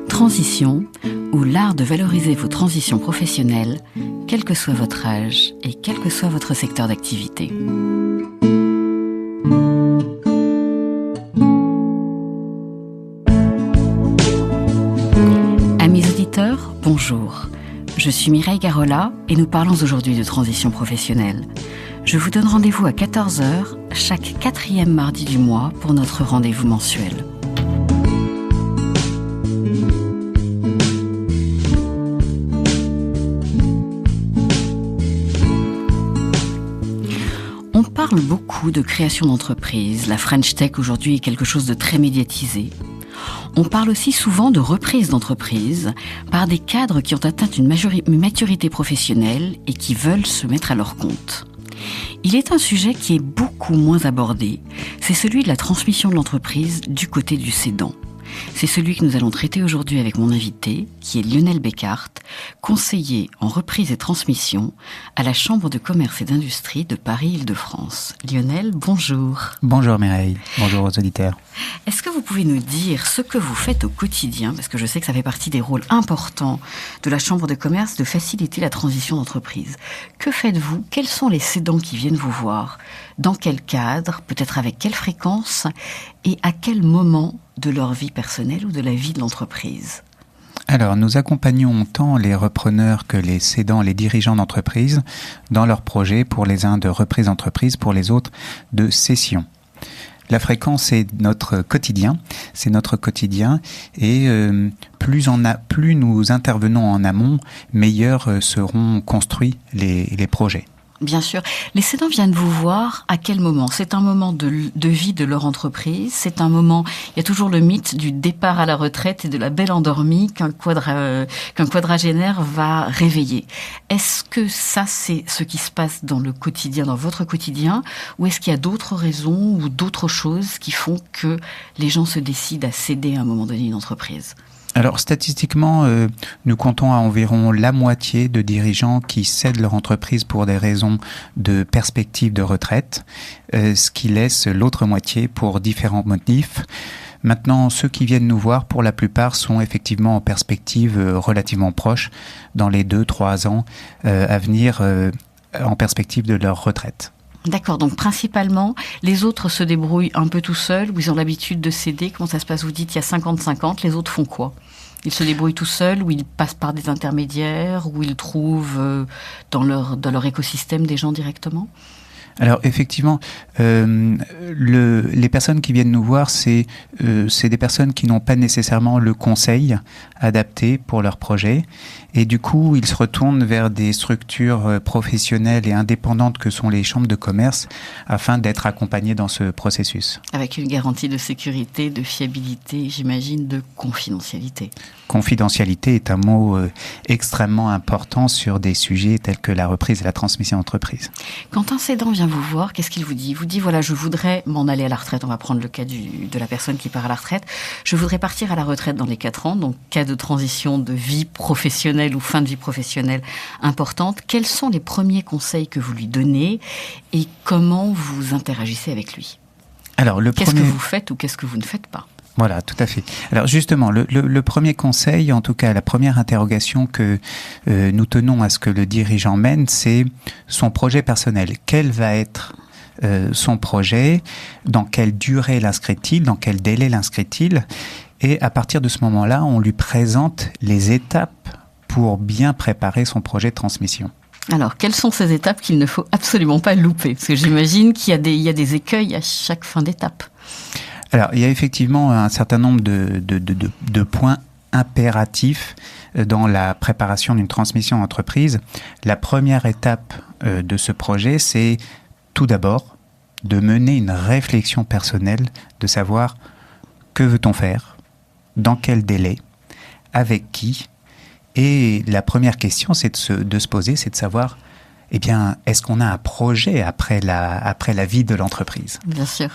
Transition, ou l'art de valoriser vos transitions professionnelles, quel que soit votre âge et quel que soit votre secteur d'activité. Amis auditeurs, bonjour. Je suis Mireille Garola et nous parlons aujourd'hui de transition professionnelle. Je vous donne rendez-vous à 14h, chaque 4e mardi du mois pour notre rendez-vous mensuel. On parle beaucoup de création d'entreprises. La French Tech aujourd'hui est quelque chose de très médiatisé. On parle aussi souvent de reprise d'entreprise par des cadres qui ont atteint une maturité professionnelle et qui veulent se mettre à leur compte. Il est un sujet qui est beaucoup moins abordé, c'est celui de la transmission de l'entreprise du côté du cédant. C'est celui que nous allons traiter aujourd'hui avec mon invité, qui est Lionel Becart, conseiller en reprise et transmission à la Chambre de commerce et d'industrie de Paris-Île-de-France. Lionel, bonjour. Bonjour Mireille, bonjour aux auditeurs. Est-ce que vous pouvez nous dire ce que vous faites au quotidien, parce que je sais que ça fait partie des rôles importants de la Chambre de commerce, de faciliter la transition d'entreprise. Que faites-vous? Quels sont les cédants qui viennent vous voir? Dans quel cadre? Peut-être avec quelle fréquence? Et à quel moment de leur vie personnelle ou de la vie de l'entreprise? Alors, nous accompagnons tant les repreneurs que les cédants, les dirigeants d'entreprise dans leurs projets, pour les uns de reprise d'entreprise, pour les autres de cession. La fréquence, c'est notre quotidien, et plus nous intervenons en amont, meilleurs seront construits les projets. Bien sûr. Les cédants viennent vous voir à quel moment? C'est un moment de vie de leur entreprise. C'est un moment, il y a toujours le mythe du départ à la retraite et de la belle endormie qu'un quadragénaire va réveiller. Est-ce que ça, c'est ce qui se passe dans le quotidien, dans votre quotidien, ou est-ce qu'il y a d'autres raisons ou d'autres choses qui font que les gens se décident à céder à un moment donné une entreprise? Alors, statistiquement, nous comptons à environ la moitié de dirigeants qui cèdent leur entreprise pour des raisons de perspective de retraite, ce qui laisse l'autre moitié pour différents motifs. Maintenant, ceux qui viennent nous voir, pour la plupart, sont effectivement en perspective relativement proche, dans les 2-3 ans à venir, en perspective de leur retraite. D'accord, donc principalement, les autres se débrouillent un peu tout seuls, ou ils ont l'habitude de céder. Comment ça se passe? Vous dites il y a 50-50, les autres font quoi? Ils se débrouillent tout seuls, ou ils passent par des intermédiaires, ou ils trouvent dans leur écosystème des gens directement? Alors effectivement, les personnes qui viennent nous voir, c'est des personnes qui n'ont pas nécessairement le conseil adapté pour leur projet, et du coup ils se retournent vers des structures professionnelles et indépendantes que sont les chambres de commerce afin d'être accompagnés dans ce processus. Avec une garantie de sécurité, de fiabilité, j'imagine, de confidentialité. Confidentialité est un mot extrêmement important sur des sujets tels que la reprise et la transmission d'entreprise. Quand un cédant vient vous voir, qu'est-ce qu'il vous dit? Il vous dit, voilà, je voudrais m'en aller à la retraite. On va prendre le cas de la personne qui part à la retraite. Je voudrais partir à la retraite dans les 4 ans, donc cas de transition de vie professionnelle ou fin de vie professionnelle importante. Quels sont les premiers conseils que vous lui donnez et comment vous interagissez avec lui? Alors, qu'est-ce que vous faites ou qu'est-ce que vous ne faites pas? Voilà, tout à fait. Alors justement, le premier conseil, en tout cas la première interrogation que nous tenons à ce que le dirigeant mène, c'est son projet personnel. Quel va être son projet? Dans quelle durée l'inscrit-il? Dans quel délai l'inscrit-il? Et à partir de ce moment-là, on lui présente les étapes pour bien préparer son projet de transmission. Alors, quelles sont ces étapes qu'il ne faut absolument pas louper? Parce que j'imagine qu'il y a des écueils à chaque fin d'étape. Alors, il y a effectivement un certain nombre de points impératifs dans la préparation d'une transmission d'entreprise. La première étape de ce projet, c'est tout d'abord de mener une réflexion personnelle, de savoir que veut-on faire, dans quel délai, avec qui. Et la première question, c'est de se poser, c'est de savoir eh bien, est-ce qu'on a un projet après la vie de l'entreprise? Bien sûr.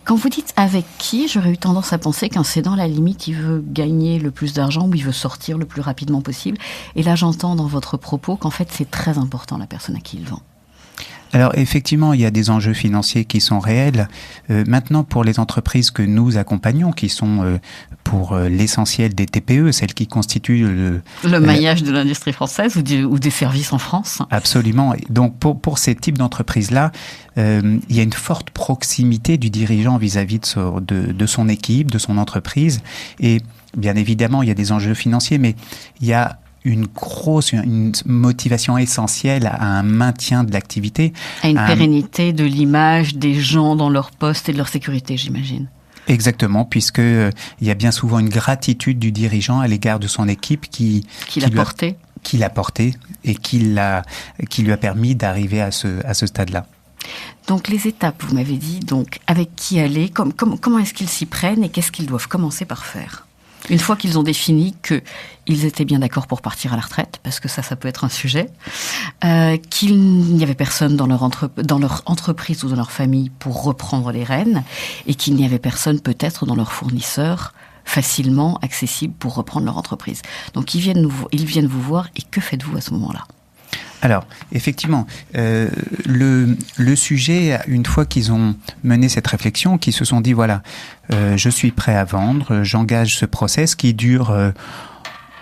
Quand vous dites avec qui, j'aurais eu tendance à penser qu'un cédant, à la limite, il veut gagner le plus d'argent ou il veut sortir le plus rapidement possible. Et là, j'entends dans votre propos qu'en fait, c'est très important la personne à qui il vend. Alors effectivement, il y a des enjeux financiers qui sont réels. Maintenant, pour les entreprises que nous accompagnons, qui sont pour l'essentiel des TPE, celles qui constituent le maillage de l'industrie française ou des services en France. Absolument. Donc pour ces types d'entreprises-là, il y a une forte proximité du dirigeant vis-à-vis de son équipe, de son entreprise. Et bien évidemment, il y a des enjeux financiers, mais il y a une motivation essentielle à un maintien de l'activité. À une pérennité de l'image des gens dans leur poste et de leur sécurité, j'imagine. Exactement, puisque il y a bien souvent une gratitude du dirigeant à l'égard de son équipe qui l'a porté et qui lui a permis d'arriver à ce stade-là. Donc les étapes, vous m'avez dit, donc avec qui aller, comment est-ce qu'ils s'y prennent et qu'est-ce qu'ils doivent commencer par faire ? Une fois qu'ils ont défini qu'ils étaient bien d'accord pour partir à la retraite, parce que ça peut être un sujet, qu'il n'y avait personne dans leur entreprise ou dans leur famille pour reprendre les rênes, et qu'il n'y avait personne peut-être dans leur fournisseur facilement accessible pour reprendre leur entreprise. Donc ils viennent vous voir, et que faites-vous à ce moment-là ? Alors, effectivement, le sujet, une fois qu'ils ont mené cette réflexion, qu'ils se sont dit, voilà, je suis prêt à vendre, j'engage ce process qui dure,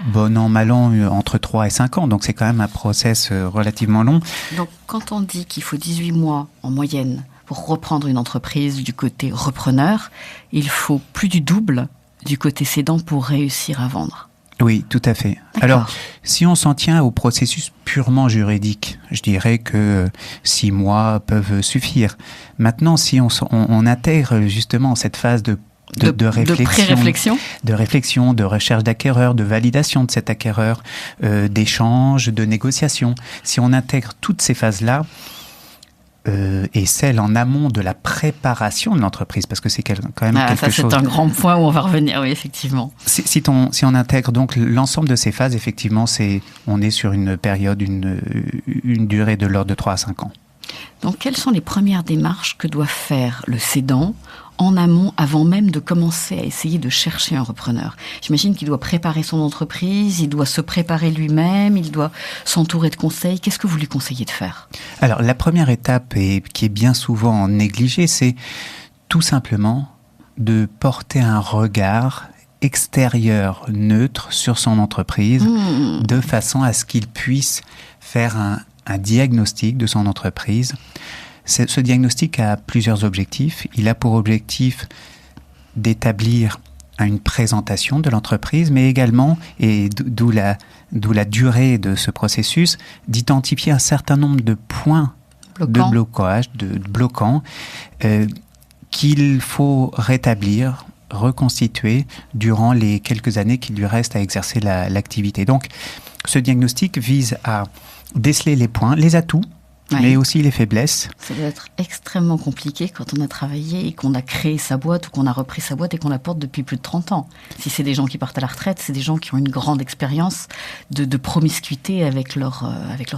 bon an, mal an, entre 3 et 5 ans. Donc, c'est quand même un process relativement long. Donc, quand on dit qu'il faut 18 mois en moyenne pour reprendre une entreprise du côté repreneur, il faut plus du double du côté cédant pour réussir à vendre. Oui, tout à fait. D'accord. Alors, si on s'en tient au processus purement juridique, je dirais que 6 mois peuvent suffire. Maintenant, si on intègre justement cette phase de pré-réflexion, de réflexion, de recherche d'acquéreur, de validation de cet acquéreur, d'échange, de négociation, si on intègre toutes ces phases-là, et celle en amont de la préparation de l'entreprise, parce que c'est quand même quelque chose... C'est un grand point où on va revenir, oui, effectivement. Si on intègre donc l'ensemble de ces phases, effectivement, on est sur une période, une durée de l'ordre de 3 à 5 ans. Donc, quelles sont les premières démarches que doit faire le cédant en amont, avant même de commencer à essayer de chercher un repreneur? J'imagine qu'il doit préparer son entreprise, il doit se préparer lui-même, il doit s'entourer de conseils. Qu'est-ce que vous lui conseillez de faire? Alors, la première étape, et qui est bien souvent négligée, c'est tout simplement de porter un regard extérieur, neutre, sur son entreprise, de façon à ce qu'il puisse faire un diagnostic de son entreprise. Ce diagnostic a plusieurs objectifs. Il a pour objectif d'établir une présentation de l'entreprise, mais également, et d'où la durée de ce processus, d'identifier un certain nombre de points de blocage, de bloquants, qu'il faut rétablir, reconstituer durant les quelques années qu'il lui reste à exercer l'activité. Donc, ce diagnostic vise à déceler les points, les atouts, mais aussi les faiblesses. Ça doit être extrêmement compliqué quand on a travaillé et qu'on a créé sa boîte ou qu'on a repris sa boîte et qu'on la porte depuis plus de 30 ans. Si c'est des gens qui partent à la retraite, c'est des gens qui ont une grande expérience de promiscuité avec leur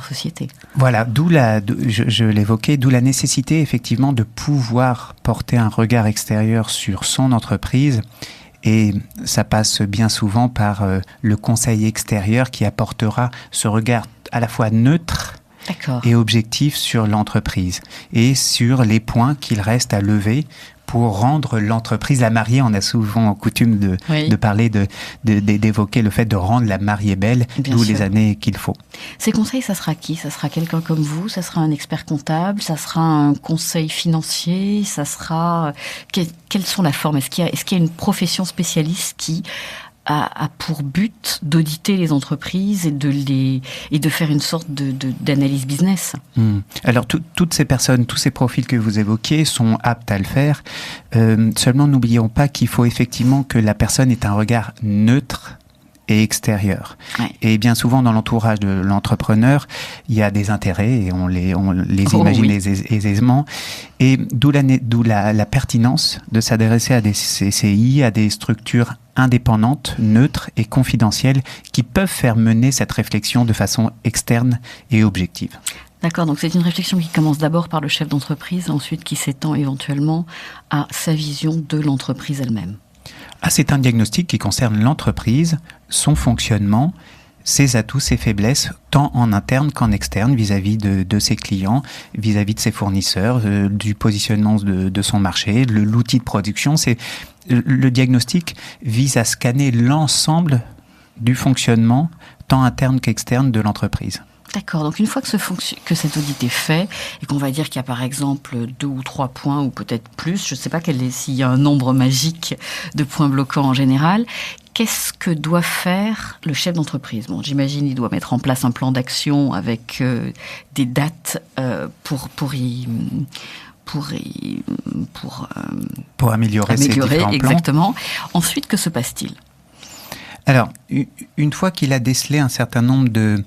société. Voilà, je l'évoquais, d'où la nécessité effectivement de pouvoir porter un regard extérieur sur son entreprise. Et ça passe bien souvent par le conseil extérieur qui apportera ce regard à la fois neutre et objectif sur l'entreprise et sur les points qu'il reste à lever pour rendre l'entreprise, la mariée. On a souvent coutume de parler, d'évoquer le fait de rendre la mariée belle, d'où les années qu'il faut. Ces conseils, ça sera qui? Ça sera quelqu'un comme vous? Ça sera un expert comptable? Ça sera un conseil financier? Ça sera... Quelles sont la forme? Est-ce qu'il y a une profession spécialiste qui a pour but d'auditer les entreprises et de faire une sorte d'analyse business? Alors, toutes ces personnes, tous ces profils que vous évoquez sont aptes à le faire. Seulement, n'oublions pas qu'il faut effectivement que la personne ait un regard neutre et extérieur. Ouais. Et bien souvent, dans l'entourage de l'entrepreneur, il y a des intérêts et on les imagine aisément. Et d'où la pertinence de s'adresser à des CCI, à des structures indépendantes, neutres et confidentielles qui peuvent faire mener cette réflexion de façon externe et objective. D'accord, donc c'est une réflexion qui commence d'abord par le chef d'entreprise, ensuite qui s'étend éventuellement à sa vision de l'entreprise elle-même. Ah, c'est un diagnostic qui concerne l'entreprise, son fonctionnement, ses atouts, ses faiblesses, tant en interne qu'en externe, vis-à-vis de ses clients, vis-à-vis de ses fournisseurs, du positionnement de son marché, l'outil de production. Le diagnostic vise à scanner l'ensemble du fonctionnement, tant interne qu'externe, de l'entreprise. D'accord, donc une fois que cet audit est fait, et qu'on va dire qu'il y a par exemple 2 ou 3 points, ou peut-être plus, je ne sais pas s'il y a un nombre magique de points bloquants en général, qu'est-ce que doit faire le chef d'entreprise ? Bon, j'imagine qu'il doit mettre en place un plan d'action avec des dates pour améliorer ces différents exactement. Plans. Ensuite, que se passe-t-il ? Alors, une fois qu'il a décelé un certain nombre de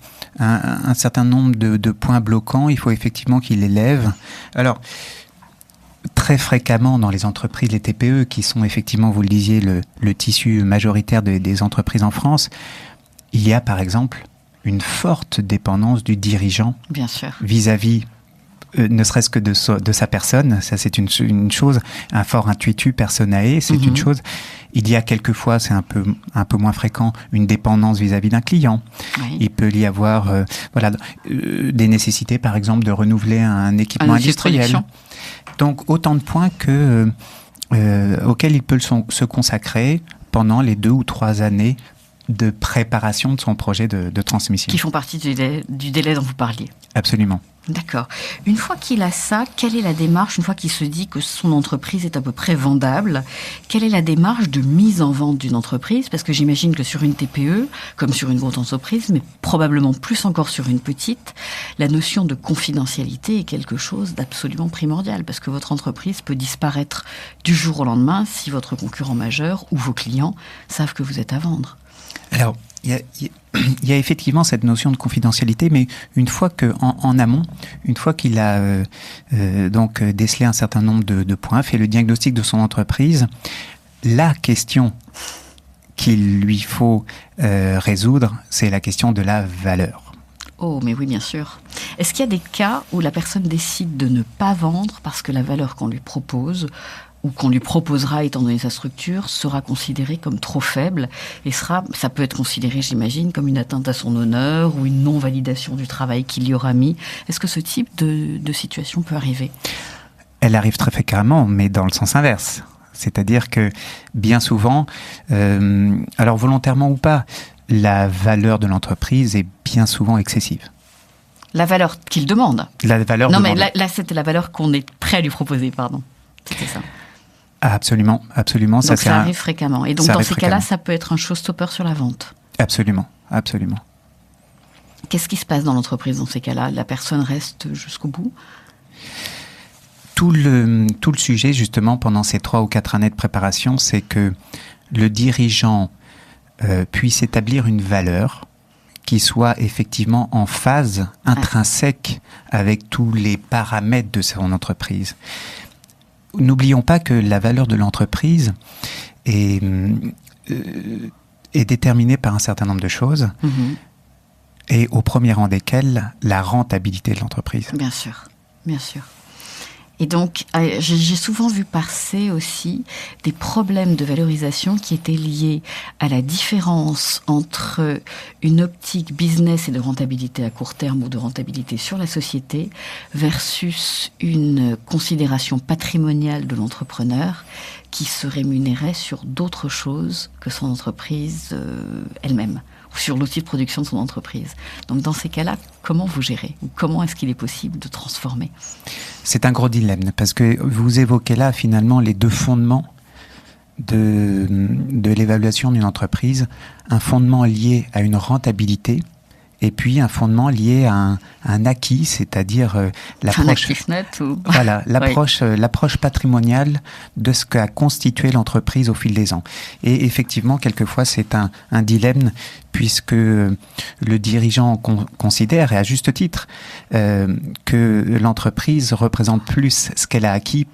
points bloquants, il faut effectivement qu'il les lève. Alors, très fréquemment dans les entreprises, les TPE, qui sont effectivement, vous le disiez, le tissu majoritaire des entreprises en France, il y a par exemple une forte dépendance du dirigeant. Bien sûr. Vis-à-vis ne serait-ce que de sa personne, ça c'est une chose, un fort intuitu personae, c'est une chose. Il y a quelquefois, c'est un peu moins fréquent, une dépendance vis-à-vis d'un client. Oui. Il peut y avoir des nécessités, par exemple, de renouveler un équipement industriel. Donc autant de points auxquels il peut se consacrer pendant les 2 ou 3 années de préparation de son projet de transmission. Qui font partie du délai dont vous parliez. Absolument. D'accord. Une fois qu'il a ça, quelle est la démarche, une fois qu'il se dit que son entreprise est à peu près vendable, quelle est la démarche de mise en vente d'une entreprise ? Parce que j'imagine que sur une TPE, comme sur une grosse entreprise, mais probablement plus encore sur une petite, la notion de confidentialité est quelque chose d'absolument primordial, parce que votre entreprise peut disparaître du jour au lendemain si votre concurrent majeur ou vos clients savent que vous êtes à vendre. Alors, il y a effectivement cette notion de confidentialité, mais une fois en amont, une fois qu'il a donc décelé un certain nombre de points, fait le diagnostic de son entreprise, la question qu'il lui faut résoudre, c'est la question de la valeur. Oh, mais oui, bien sûr. Est-ce qu'il y a des cas où la personne décide de ne pas vendre parce que la valeur qu'on lui propose ou qu'on lui proposera, étant donné sa structure, sera considérée comme trop faible et ça peut être considéré, j'imagine, comme une atteinte à son honneur ou une non-validation du travail qu'il y aura mis. Est-ce que ce type de situation peut arriver ? Elle arrive très fréquemment, mais dans le sens inverse. C'est-à-dire que, bien souvent, alors volontairement ou pas, la valeur de l'entreprise est bien souvent excessive. La valeur qu'il demande ? La valeur non, demandée. Mais là, c'était la valeur qu'on est prêt à lui proposer, pardon. C'était ça. Ah, absolument. Donc ça arrive fréquemment. Et donc dans ces cas-là, ça peut être un showstopper sur la vente. Absolument. Qu'est-ce qui se passe dans l'entreprise dans ces cas-là ? La personne reste jusqu'au bout ? Tout le sujet, justement, pendant ces 3 ou 4 années de préparation, c'est que le dirigeant puisse établir une valeur qui soit effectivement en phase intrinsèque avec tous les paramètres de son entreprise. N'oublions pas que la valeur de l'entreprise est déterminée par un certain nombre de choses, et au premier rang desquelles, la rentabilité de l'entreprise. Bien sûr. Et donc, j'ai souvent vu passer aussi des problèmes de valorisation qui étaient liés à la différence entre une optique business et de rentabilité à court terme ou de rentabilité sur la société versus une considération patrimoniale de l'entrepreneur qui se rémunérait sur d'autres choses que son entreprise elle-même, ou sur l'outil de production de son entreprise. Donc dans ces cas-là, comment vous gérez ? Ou comment est-ce qu'il est possible de transformer ? C'est un gros dilemme, parce que vous évoquez là finalement les 2 fondements de l'évaluation d'une entreprise. Un fondement lié à une rentabilité, et puis un fondement lié à un acquis, c'est-à-dire l'approche, voilà, l'approche patrimoniale de ce qu'a constitué l'entreprise au fil des ans. Et effectivement, quelquefois, c'est un dilemme, puisque le dirigeant considère, et à juste titre, que l'entreprise représente plus ce qu'elle a acquis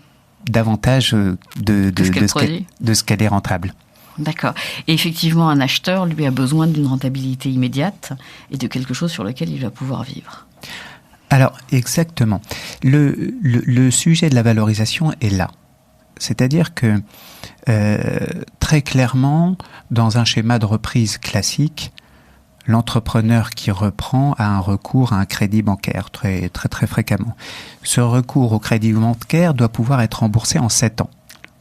davantage de ce qu'elle est rentable. D'accord. Et effectivement, un acheteur, lui, a besoin d'une rentabilité immédiate et de quelque chose sur lequel il va pouvoir vivre. Alors, exactement. Le sujet de la valorisation est là. C'est-à-dire que, très clairement, dans un schéma de reprise classique, l'entrepreneur qui reprend a un recours à un crédit bancaire très, très, très fréquemment. Ce recours au crédit bancaire doit pouvoir être remboursé en 7 ans.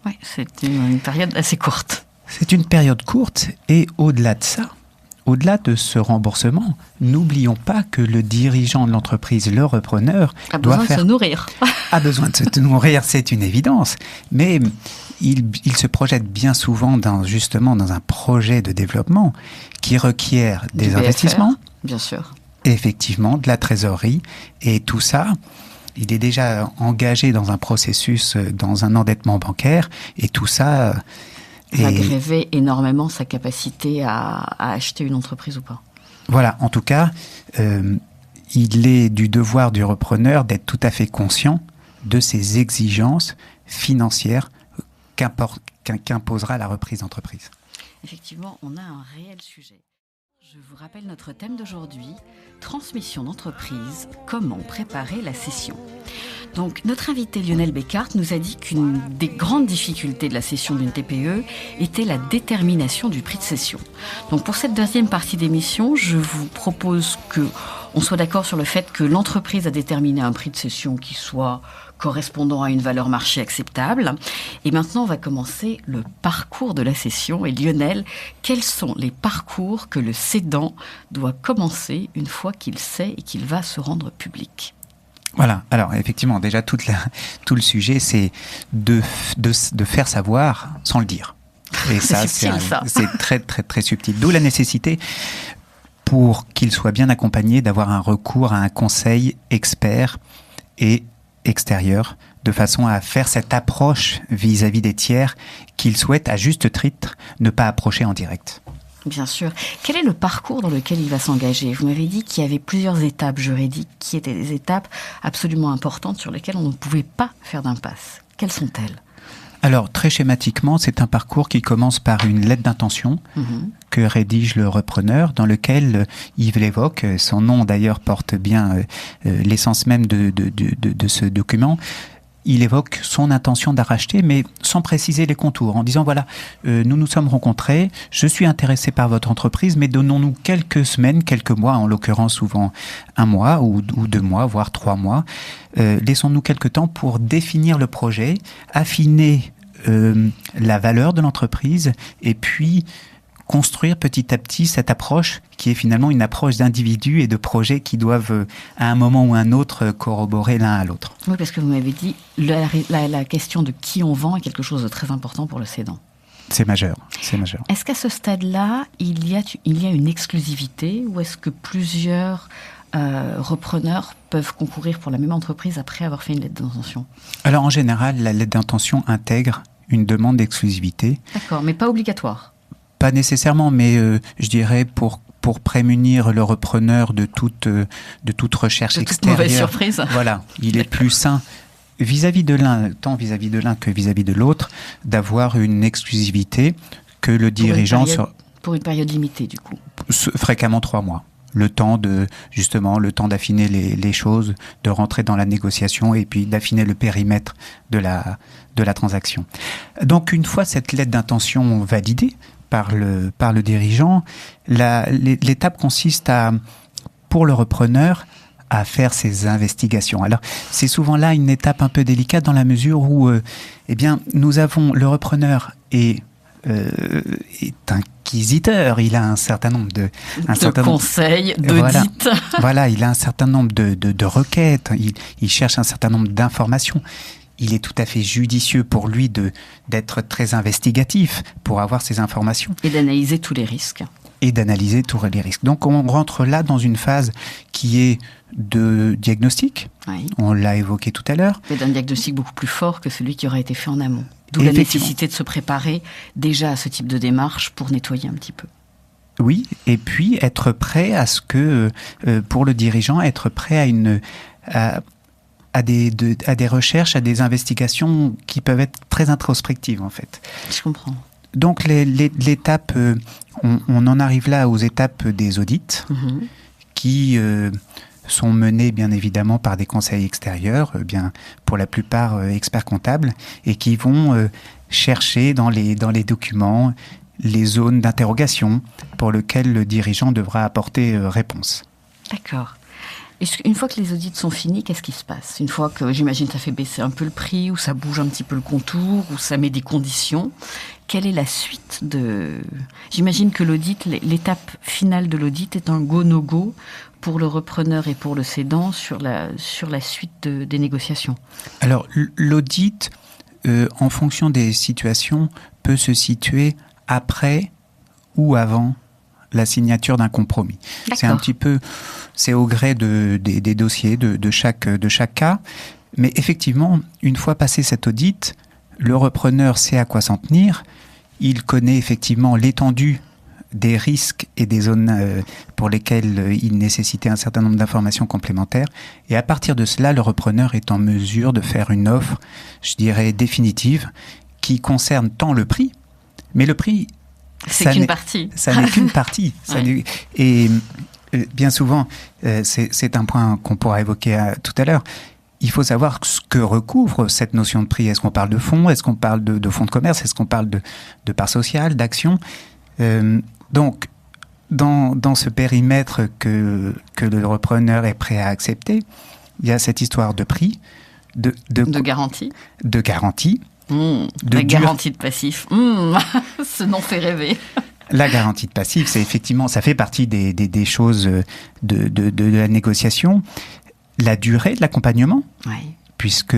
Oui, c'est une période assez courte. C'est une période courte et au-delà de ça, au-delà de ce remboursement, n'oublions pas que le dirigeant de l'entreprise, le repreneur, a besoin de se nourrir. A besoin de se nourrir, c'est une évidence. Mais il se projette bien souvent justement dans un projet de développement qui requiert des investissements. Bien sûr. Effectivement, de la trésorerie. Et tout ça, il est déjà engagé dans un processus, dans un endettement bancaire. Et tout ça va gréver énormément sa capacité à acheter une entreprise ou pas. Voilà, en tout cas, il est du devoir du repreneur d'être tout à fait conscient de ses exigences financières qu'imposera la reprise d'entreprise. Effectivement, on a un réel sujet. Je vous rappelle notre thème d'aujourd'hui, transmission d'entreprise, comment préparer la cession. Donc, notre invité Lionel Bécart nous a dit qu'une des grandes difficultés de la cession d'une TPE était la détermination du prix de cession. Donc, pour cette deuxième partie d'émission, je vous propose qu'on soit d'accord sur le fait que l'entreprise a déterminé un prix de cession qui soit correspondant à une valeur marché acceptable. Et maintenant, on va commencer le parcours de la cession. Et Lionel, quels sont les parcours que le cédant doit commencer une fois qu'il sait et qu'il va se rendre public ? Voilà, alors effectivement, déjà tout le sujet, c'est de faire savoir sans le dire. Et ça, c'est très, très, très subtil. D'où la nécessité, pour qu'il soit bien accompagné, d'avoir un recours à un conseil expert et extérieur, de façon à faire cette approche vis-à-vis des tiers qu'il souhaite, à juste titre, ne pas approcher en direct. Bien sûr. Quel est le parcours dans lequel il va s'engager ? Vous m'avez dit qu'il y avait plusieurs étapes juridiques qui étaient des étapes absolument importantes sur lesquelles on ne pouvait pas faire d'impasse. Quelles sont-elles ? Alors, très schématiquement, c'est un parcours qui commence par une lettre d'intention que rédige le repreneur, dans lequel il évoque, son nom d'ailleurs porte bien l'essence même de ce document, il évoque son intention d'arracher, mais sans préciser les contours, en disant voilà, nous nous sommes rencontrés, je suis intéressé par votre entreprise, mais donnons-nous quelques semaines, quelques mois, en l'occurrence souvent 1 mois ou 2 mois, voire 3 mois. Laissons-nous quelques temps pour définir le projet, affiner la valeur de l'entreprise, et puis construire petit à petit cette approche qui est finalement une approche d'individus et de projets qui doivent à un moment ou un autre corroborer l'un à l'autre. Oui, parce que vous m'avez dit la question de qui on vend est quelque chose de très important pour le cédant. C'est majeur, c'est majeur. Est-ce qu'à ce stade-là, il y a une exclusivité, ou est-ce que plusieurs repreneurs peuvent concourir pour la même entreprise après avoir fait une lettre d'intention ? Alors en général, la lettre d'intention intègre une demande d'exclusivité. D'accord, mais pas obligatoire. Pas nécessairement, mais je dirais pour prémunir le repreneur de toute recherche extérieure. Mauvaise surprise. Voilà, il est plus sain vis-à-vis de l'un, tant vis-à-vis de l'un que vis-à-vis de l'autre, d'avoir une exclusivité que le dirigeant... Pour une période limitée, du coup. Fréquemment 3 mois. Le temps d'affiner les choses, de rentrer dans la négociation et puis d'affiner le périmètre de la transaction. Donc, une fois cette lettre d'intention validée par le dirigeant, l'étape consiste pour le repreneur, à faire ses investigations. Alors, c'est souvent là une étape un peu délicate dans la mesure où, nous avons le repreneur est inquisiteur, il a un certain nombre de conseils, d'audits. Voilà, il a un certain nombre de requêtes, il cherche un certain nombre d'informations. Il est tout à fait judicieux pour lui d'être très investigatif pour avoir ces informations. Et d'analyser tous les risques. Donc on rentre là dans une phase qui est de diagnostic. Oui. On l'a évoqué tout à l'heure. C'est un diagnostic beaucoup plus fort que celui qui aurait été fait en amont. D'où la nécessité de se préparer déjà à ce type de démarche pour nettoyer un petit peu. Oui, et puis être prêt à ce que, pour le dirigeant, être prêt à des recherches, à des investigations qui peuvent être très introspectives en fait. Je comprends. Donc l'étape, on en arrive là aux étapes des audits qui sont menées bien évidemment par des conseils extérieurs, bien pour la plupart experts comptables, et qui vont chercher dans les documents les zones d'interrogation pour lesquelles le dirigeant devra apporter réponse. D'accord. Une fois que les audits sont finis, qu'est-ce qui se passe? Une fois que, j'imagine, ça fait baisser un peu le prix, ou ça bouge un petit peu le contour, ou ça met des conditions, quelle est la suite de... J'imagine que l'audit, l'étape finale de l'audit est un go-no-go pour le repreneur et pour le cédant sur la suite des négociations. Alors, l'audit, en fonction des situations, peut se situer après ou avant la signature d'un compromis. D'accord. C'est un petit peu, c'est au gré des dossiers, de chaque cas. Mais effectivement, une fois passé cet audit, le repreneur sait à quoi s'en tenir. Il connaît effectivement l'étendue des risques et des zones pour lesquelles il nécessitait un certain nombre d'informations complémentaires. Et à partir de cela, le repreneur est en mesure de faire une offre, je dirais, définitive, qui concerne tant le prix, mais le prix... C'est qu'une partie. Ça n'est qu'une partie. Ouais. Et bien souvent, c'est un point qu'on pourra évoquer tout à l'heure, il faut savoir ce que recouvre cette notion de prix. Est-ce qu'on parle de fonds? Est-ce qu'on parle de fonds de commerce? Est-ce qu'on parle de parts sociales, d'actions? Donc, dans ce périmètre que le repreneur est prêt à accepter, il y a cette histoire de prix, de garantie. De garantie. La garantie de passif. Ce nom fait rêver. La garantie de passif, c'est effectivement, ça fait partie des choses de la négociation. La durée de l'accompagnement, puisque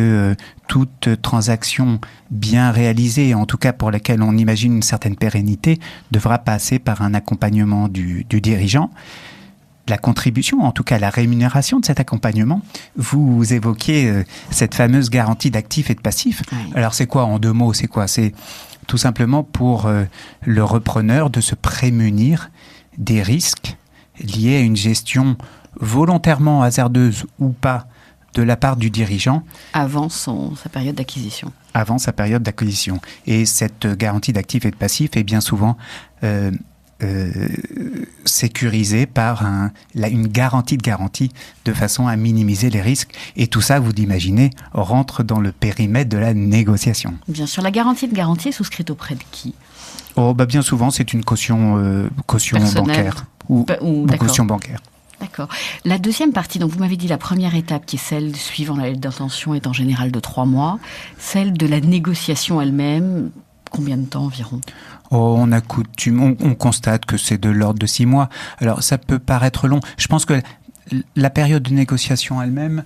toute transaction bien réalisée, en tout cas pour laquelle on imagine une certaine pérennité, devra passer par un accompagnement du dirigeant. La contribution, en tout cas la rémunération de cet accompagnement. Vous évoquiez cette fameuse garantie d'actifs et de passifs. Oui. Alors c'est quoi en 2 mots? C'est quoi? C'est tout simplement pour le repreneur de se prémunir des risques liés à une gestion volontairement hasardeuse ou pas de la part du dirigeant. Avant sa période d'acquisition. Avant sa période d'acquisition. Et cette garantie d'actifs et de passifs est bien souvent... sécurisé par une garantie de garantie de façon à minimiser les risques. Et tout ça, vous l'imaginez, rentre dans le périmètre de la négociation. Bien sûr. La garantie de garantie est souscrite auprès de qui? Bien souvent, c'est une caution bancaire ou caution bancaire. D'accord. La deuxième partie, donc vous m'avez dit la première étape qui est celle suivant la lettre d'intention est en général de 3 mois. Celle de la négociation elle-même, combien de temps environ? On constate que c'est de l'ordre de 6 mois. Alors, ça peut paraître long. Je pense que la période de négociation elle-même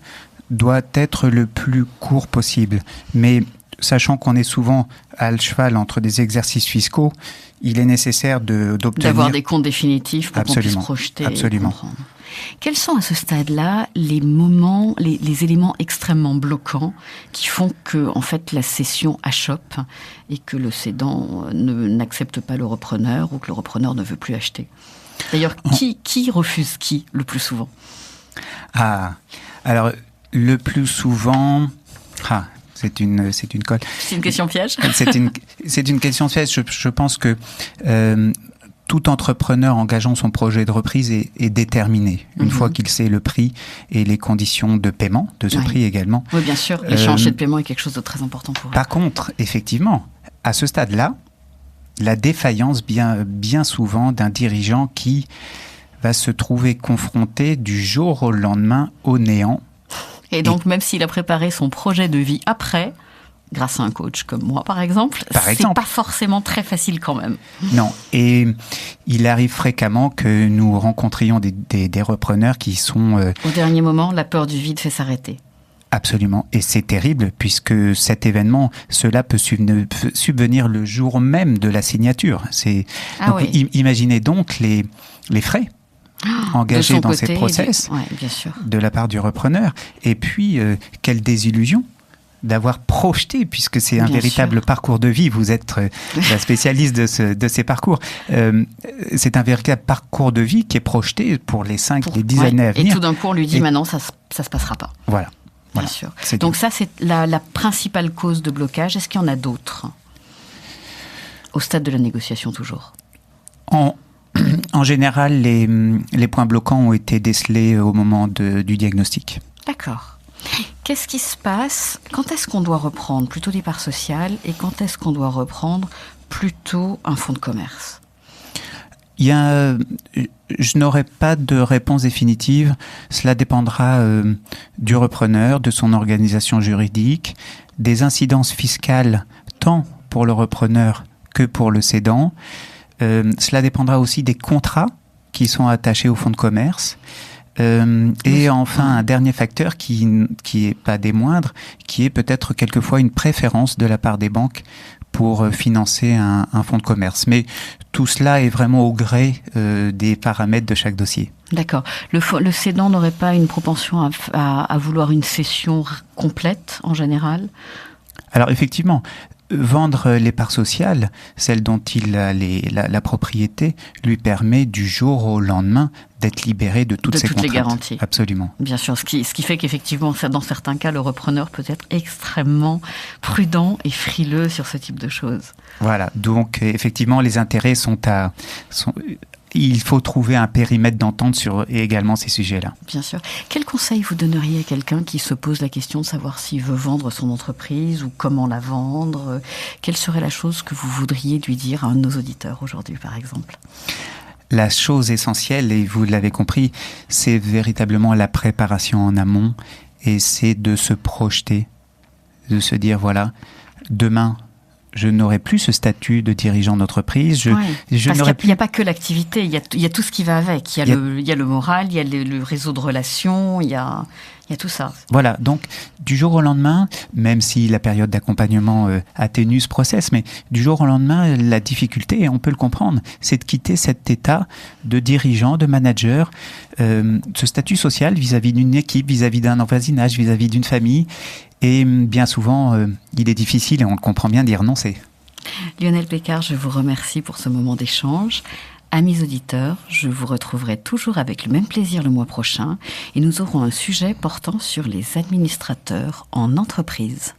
doit être le plus court possible. Mais sachant qu'on est souvent à cheval entre des exercices fiscaux, il est nécessaire d'avoir des comptes définitifs pour qu'on puisse projeter et comprendre. Quels sont à ce stade-là les moments, les éléments extrêmement bloquants qui font que, en fait, la cession achoppe et que le cédant n'accepte pas le repreneur ou que le repreneur ne veut plus acheter? D'ailleurs, qui refuse qui le plus souvent? Alors le plus souvent, c'est une colle. C'est une question piège. C'est une question piège. Je pense que tout entrepreneur engageant son projet de reprise est déterminé, une fois qu'il sait le prix et les conditions de paiement de ce prix également. Oui, bien sûr, l'échéancier de paiement est quelque chose de très important pour eux. Par contre, effectivement, à ce stade-là, la défaillance bien souvent d'un dirigeant qui va se trouver confronté du jour au lendemain au néant. Et donc, même s'il a préparé son projet de vie après... grâce à un coach comme moi, par exemple, c'est pas forcément très facile quand même. Non, et il arrive fréquemment que nous rencontrions des repreneurs qui sont... Au dernier moment, la peur du vide fait s'arrêter. Absolument, et c'est terrible puisque cet événement, cela peut subvenir le jour même de la signature. Imaginez donc les frais engagés dans ces process bien sûr. De la part du repreneur, et puis quelle désillusion d'avoir projeté, puisque c'est un véritable parcours de vie. Vous êtes la spécialiste de ces parcours. C'est un véritable parcours de vie qui est projeté pour les 5, les 10 années à venir. Et tout d'un coup, on lui dit, maintenant, ça se passera pas. Voilà. Bien sûr. Donc ça, c'est la principale cause de blocage. Est-ce qu'il y en a d'autres? Au stade de la négociation, toujours. En En général, les points bloquants ont été décelés au moment du diagnostic. D'accord. Qu'est-ce qui se passe? Quand est-ce qu'on doit reprendre plutôt des parts sociales et quand est-ce qu'on doit reprendre plutôt un fonds de commerce? Je n'aurai pas de réponse définitive. Cela dépendra du repreneur, de son organisation juridique, des incidences fiscales tant pour le repreneur que pour le cédant. Cela dépendra aussi des contrats qui sont attachés au fonds de commerce. Et enfin, un dernier facteur qui est pas des moindres, qui est peut-être quelquefois une préférence de la part des banques pour financer un fonds de commerce. Mais tout cela est vraiment au gré des paramètres de chaque dossier. D'accord. Le cédant n'aurait pas une propension à vouloir une cession complète en général? Alors effectivement, vendre les parts sociales, celles dont il a la propriété, lui permet du jour au lendemain d'être libéré de toutes ces contraintes. Les garanties. Absolument. Bien sûr, ce qui fait qu'effectivement, dans certains cas, le repreneur peut être extrêmement prudent et frileux sur ce type de choses. Voilà, donc effectivement, les intérêts il faut trouver un périmètre d'entente sur également ces sujets-là. Bien sûr. Quel conseil vous donneriez à quelqu'un qui se pose la question de savoir s'il veut vendre son entreprise ou comment la vendre? Quelle serait la chose que vous voudriez lui dire à un de nos auditeurs aujourd'hui, par exemple? La chose essentielle, et vous l'avez compris, c'est véritablement la préparation en amont et c'est de se projeter, de se dire, voilà, demain, je n'aurai plus ce statut de dirigeant d'entreprise. Parce qu'il n'y a pas que l'activité, il y a tout ce qui va avec. Il y a le moral, il y a le réseau de relations, il y a tout ça. Voilà, donc du jour au lendemain, même si la période d'accompagnement atténue ce process, mais du jour au lendemain, la difficulté, et on peut le comprendre, c'est de quitter cet état de dirigeant, de manager, ce statut social vis-à-vis d'une équipe, vis-à-vis d'un voisinage, vis-à-vis d'une famille. Et bien souvent, il est difficile, et on le comprend bien, d'y renoncer. Lionel Pécard, je vous remercie pour ce moment d'échange. Amis auditeurs, je vous retrouverai toujours avec le même plaisir le mois prochain et nous aurons un sujet portant sur les administrateurs en entreprise.